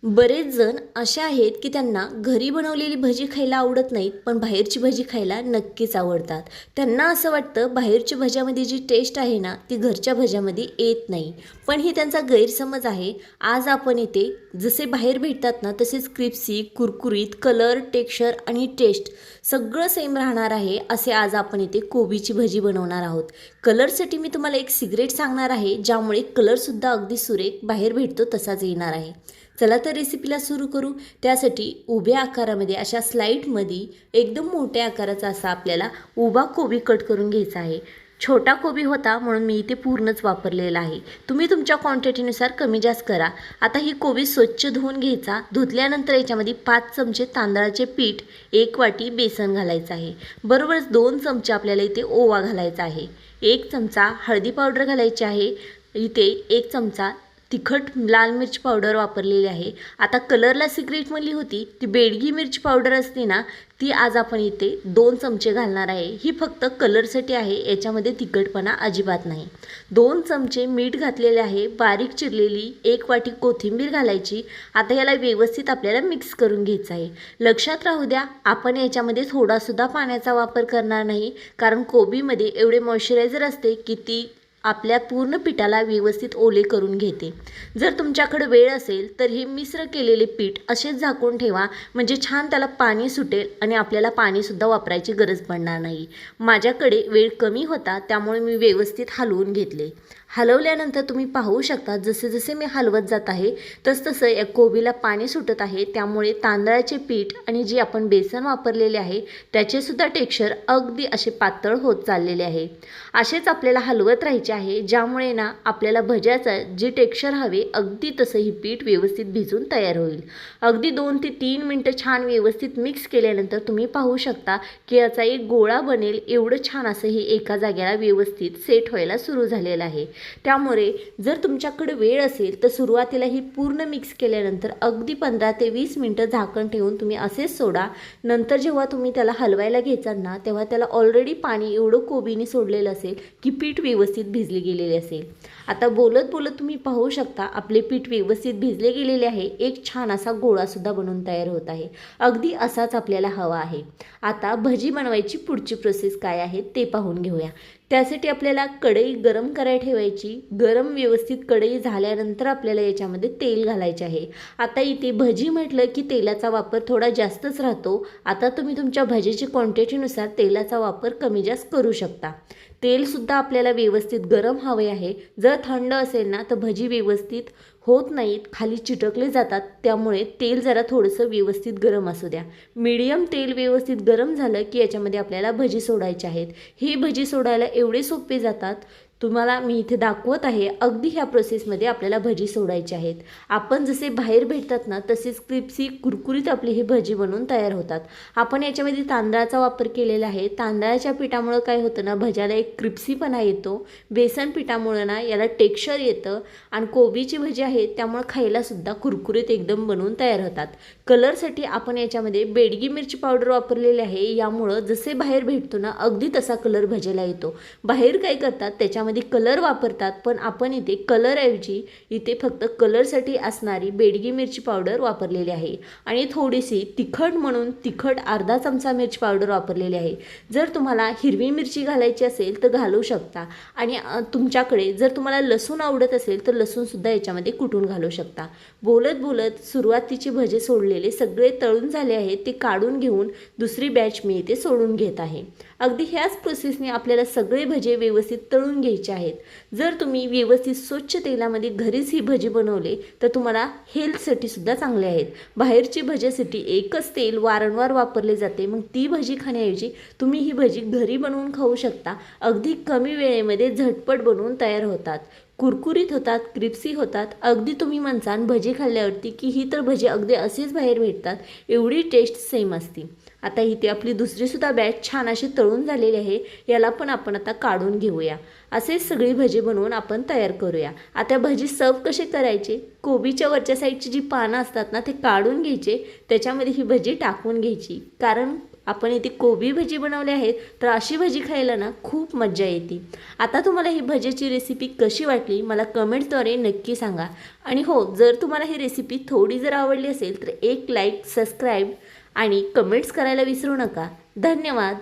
बरेच जण असे आहेत की त्यांना घरी बनवलेली भजी खायला आवडत नाहीत, पण बाहेरची भजी खायला नक्कीच आवडतात. त्यांना असं वाटतं बाहेरच्या भज्यामध्ये जी टेस्ट आहे ना, ती घरच्या भज्यामध्ये येत नाही. पण ही त्यांचा गैरसमज आहे. आज आपण इथे जसे बाहेर भेटतात ना, तसेच क्रिप्सी, कुरकुरीत, कलर, टेक्स्चर आणि टेस्ट सगळं सेम राहणार आहे. असे आज आपण इथे कोबीची भजी बनवणार आहोत. कलरसाठी मी तुम्हाला एक सिक्रेट सांगणार आहे, ज्यामुळे कलरसुद्धा अगदी सुरेख बाहेर भेटतो तसाच येणार आहे. चला तर रेसिपीला सुरू करू. त्यासाठी उभ्या आकारामध्ये अशा स्लाईडमध्ये एकदम मोठ्या आकाराचा असा आपल्याला उभा कोबी कट करून घ्यायचा आहे. छोटा कोबी होता म्हणून मी इथे पूर्णच वापरलेला आहे. तुम्ही तुमच्या क्वांटिटीनुसार कमी जास्त करा. आता ही कोबी स्वच्छ धुवून घ्यायचा. धुतल्यानंतर याच्यामध्ये 5 चमचे तांदळाचे पीठ, 1 वाटी बेसन घालायचं आहे. बरोबरच 2 चमचे आपल्याला इथे ओवा घालायचा आहे. 1 चमचा हळदी पावडर घालायची आहे. इथे 1 चमचा तिखट लाल मिरची पावडर वापरलेली आहे. आता कलरला सिक्रेट म्हणली होती ती बेडगी मिरची पावडर असते ना, ती आज आपण इथे 2 चमचे घालणार आहे. ही फक्त कलरसाठी आहे, याच्यामध्ये तिखटपणा अजिबात नाही. 2 चमचे मीठ घातलेले आहे. बारीक चिरलेली 1 वाटी कोथिंबीर घालायची. आता याला व्यवस्थित आपल्याला मिक्स करून घ्यायचं आहे. लक्षात राहू द्या, आपण याच्यामध्ये थोडासुद्धा पाण्याचा वापर करणार नाही, कारण कोबीमध्ये एवढे मॉइश्चरायझर असते की ती आपल्या पूर्ण पिठाला व्यवस्थित ओले करून घेते. जर तुमच्याकडे वेळ असेल तर हे मिश्र केलेले पीठ असेच झाकून ठेवा, म्हणजे छान त्याला पाणी सुटेल आणि आपल्याला पाणीसुद्धा वापरायची गरज पडणार नाही. माझ्याकडे वेळ कमी होता त्यामुळे मी व्यवस्थित हलवून घेतले. हलवल्यानंतर तुम्ही पाहू शकता, जसे जसे मी हलवत जात आहे तसतसं या कोबीला पाणी सुटत आहे. त्यामुळे तांदळाचे पीठ आणि जे आपण बेसन वापरलेले आहे त्याचेसुद्धा टेक्स्चर अगदी असे पातळ होत चाललेले आहे. असेच आपल्याला हलवत राहायचे आहे, ज्यामुळे ना आपल्याला भज्याचं जे टेक्स्चर हवे अगदी तसं ही पीठ व्यवस्थित भिजून तयार होईल. अगदी 2 ते 3 मिनटं छान व्यवस्थित मिक्स केल्यानंतर तुम्ही पाहू शकता की याचा एक गोळा बनेल एवढं छान असं हे एका जागेला व्यवस्थित सेट व्हायला सुरू झालेलं आहे. त्यामुळे जर तुमच्याकडे वेळ असेल तर सुरुवातीला ही पूर्ण मिक्स केल्यानंतर अगदी 15 ते 20 मिनटं झाकण ठेवून तुम्ही असेच सोडा. नंतर जेव्हा तुम्ही त्याला हलवायला घ्यायचा ना, तेव्हा त्याला ऑलरेडी पाणी एवढं कोबीने सोडलेलं असेल की पीठ व्यवस्थित भिजले गेलेले असेल. आता बोलत बोलत तुम्ही पाहू शकता आपले पीठ व्यवस्थित भिजले गेलेले आहे. एक छान असा गोळासुद्धा बनून तयार होत आहे. अगदी असाच आपल्याला हवा आहे. आता भजी बनवायची पुढची प्रोसेस काय आहे ते पाहून घेऊया. त्यासाठी आपल्याला कढई गरम करायला ठेवायची. गरम व्यवस्थित कढई झाल्यानंतर आपल्याला याच्यामध्ये तेल घालायचे आहे. आता इथे भजी म्हटलं की तेलाचा वापर थोडा जास्तच राहतो. आता तुम्ही तुमच्या भजीची क्वांटिटीनुसार तेलाचा वापर कमी जास्त करू शकता. तेलसुद्धा आपल्याला व्यवस्थित गरम हवे आहे. जर थंड असेल ना तर भजी व्यवस्थित होत नाहीत, खाली चिटकले जातात. त्यामुळे तेल जरा थोडंसं व्यवस्थित गरम असू द्या. मीडियम तेल व्यवस्थित गरम झालं की याच्यामध्ये आपल्याला भजी सोडायची आहेत. ही भजी सोडायला एवढे सोपे जातात. तुम्हाला मी इथे दाखवत आहे. अगदी ह्या प्रोसेसमध्ये आपल्याला भजी सोडायची आहेत. आपण जसे बाहेर भेटतात ना, तसेच क्रिप्सी कुरकुरीत आपली ही भजी बनवून तयार होतात. आपण याच्यामध्ये तांदळाचा वापर केलेला आहे. तांदळाच्या पिठामुळं काय होतं ना, भज्याला एक क्रिप्सीपणा येतो. बेसन पिठामुळं ना याला टेक्स्चर येतं आणि कोबीची भजी आहे त्यामुळे खायलासुद्धा कुरकुरीत एकदम बनवून तयार होतात. कलरसाठी आपण याच्यामध्ये बेडगी मिरची पावडर वापरलेली आहे. यामुळं जसे बाहेर भेटतो ना अगदी तसा कलर भज्याला येतो. बाहेर काय करतात त्याच्यामध्ये कलर वापरतात, पण आपण इथे कलरऐवजी इथे फक्त कलरसाठी असणारी बेडगी मिरची पावडर वापरलेली आहे. आणि थोडीशी तिखट म्हणून तिखट अर्धा चमचा मिरची पावडर वापरलेली आहे. जर तुम्हाला हिरवी मिरची घालायची असेल तर घालू शकता. आणि तुमच्याकडे जर तुम्हाला लसूण आवडत असेल तर लसूणसुद्धा याच्यामध्ये कुटून घालू शकता. बोलत बोलत सुरुवातीचे भजे सोडलेले सगळे तळून झाले आहेत. ते काढून घेऊन दुसरी बॅच मी इथे सोडून घेत आहे. अगदी ह्याच प्रोसेसने आपल्याला सगळे भजे व्यवस्थित तळून घ्यायचे आहेत. जर तुम्ही व्यवस्थित स्वच्छ तेलामध्ये घरीच ही भजी बनवले तर तुम्हाला हेल्थसाठी सुद्धा चांगले आहेत. बाहेरची भज्यासाठी एकच तेल वारंवार वापरले जाते. मग ती भजी खाण्याऐवजी तुम्ही ही भजी घरी बनवून खाऊ शकता. अगदी कमी वेळेमध्ये झटपट बनवून तयार होतात, कुरकुरीत होतात, क्रिप्सी होतात. अगदी तुम्ही म्हणसान भजी खाल्ल्यावरती की ही तर भजी अगदी असेच बाहेर भेटतात, एवढी टेस्ट सेम असते. आता इथे आपली दुसरीसुद्धा बॅच छान अशी तळून झालेली आहे. याला पण आपण आता काढून घेऊया. असेच सगळी भजी बनवून आपण तयार करूया. आता भजी सर्व कसे करायचे, कोबीच्या वरच्या साईडची जी पानं असतात ना ते काढून घ्यायचे, त्याच्यामध्ये ही भजी टाकून घ्यायची. कारण आपण इथे कोबी भजी बनवले आहेत, तर अशी भजी खायला ना खूप मज्जा येते. आता तुम्हाला ही भजीची रेसिपी कशी वाटली मला कमेंट्सद्वारे नक्की सांगा. आणि हो, जर तुम्हाला ही रेसिपी थोडी जर आवडली असेल तर एक लाईक, सबस्क्राईब आणि कमेंट्स करायला विसरू नका. धन्यवाद.